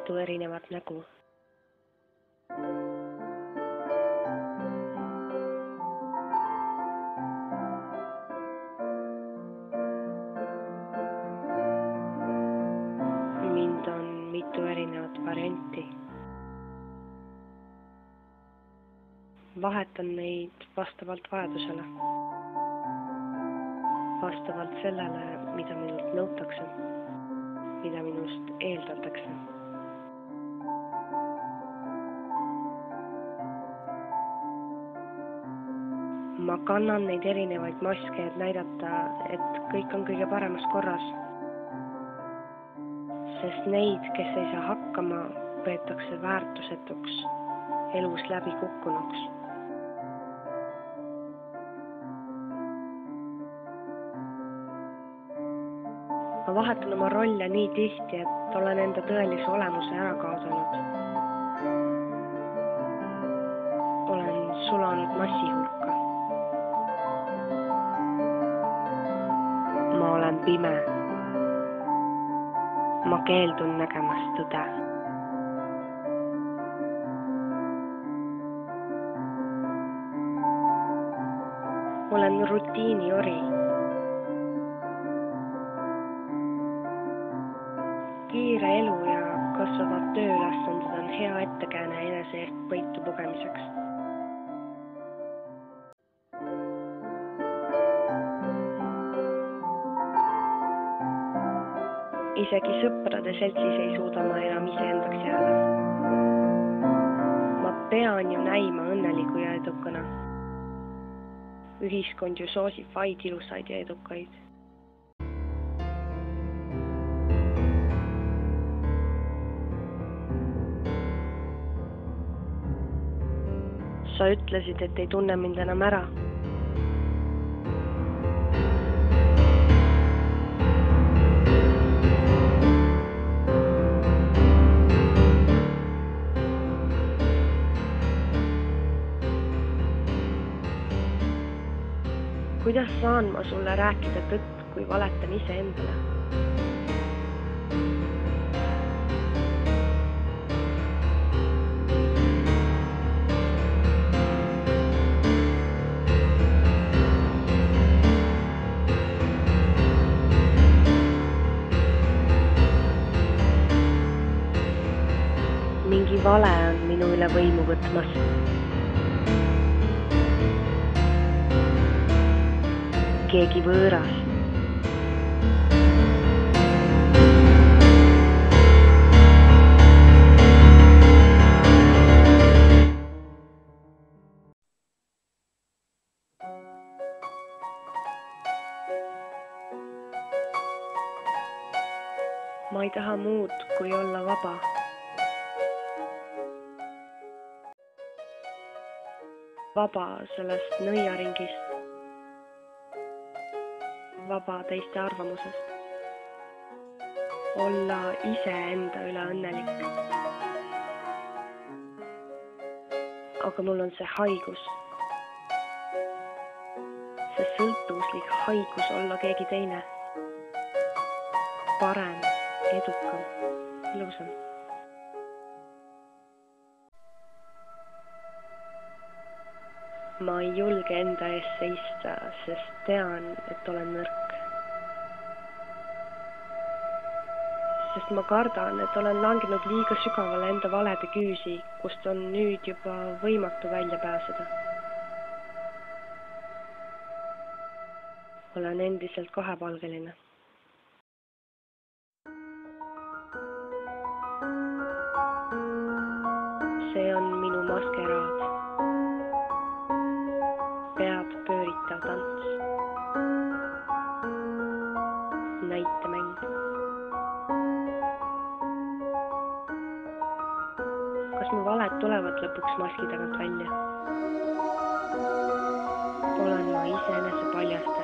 mitu erinevat nägu. Mind on mitu erinevat varianti. Vahetan neid vastavalt vajadusele. Vastavalt sellele, mida minult nõutakse, mida minust eeldatakse. Ma kannan neid erinevaid maske, et näidata, et kõik on kõige paremas korras. Sest neid, kes ei saa hakkama, peetakse väärtusetuks, elus läbi kukkunuks. Ma vahetan oma rolle nii tihti, et olen enda tõelise olemuse ära kaotanud. Olen sulanud massi hulka. Ma olen pime. Ma keeldun nägemast tõde. Olen rutiini ori. Kiire elu ja kasvavad tööülesanded on hea ettekääne enese eest võitu pugemiseks. Isegi sõprade seltsis ei suuda ma enam iseendaks jääda. Ma pean ju näima õnneliku ja edukana. Ühiskond ju soosib vaid ilusaid ja edukaid. Sa ütlesid, et ei tunne mind enam ära. Kuidas saan ma sulle rääkida tõtt, kui valetan iseendale? Mingi vale on minu üle võimu võtmas. Keegi võõras. Ma ei taha muud, kui olla vaba. Vaba sellest nõiaringist. Vaba teiste arvamusest. Olla ise enda üle õnnelik. Aga mul on see haigus. See sõltuvuslik haigus olla keegi teine. Parem, edukam, ilusam. Ma ei julge enda ees seista, sest tean, et olen nõrk. Sest ma kardan, et olen langenud liiga sügavale enda valede küüsi, kust on nüüd juba võimatu välja pääseda. Olen endiselt kahepalgeline. See on minu maskeraad. Pead pööritav tants. Näitemäng. Kas mu valed tulevad lõpuks maski tagant välja? Olen ma iseenese paljastaja.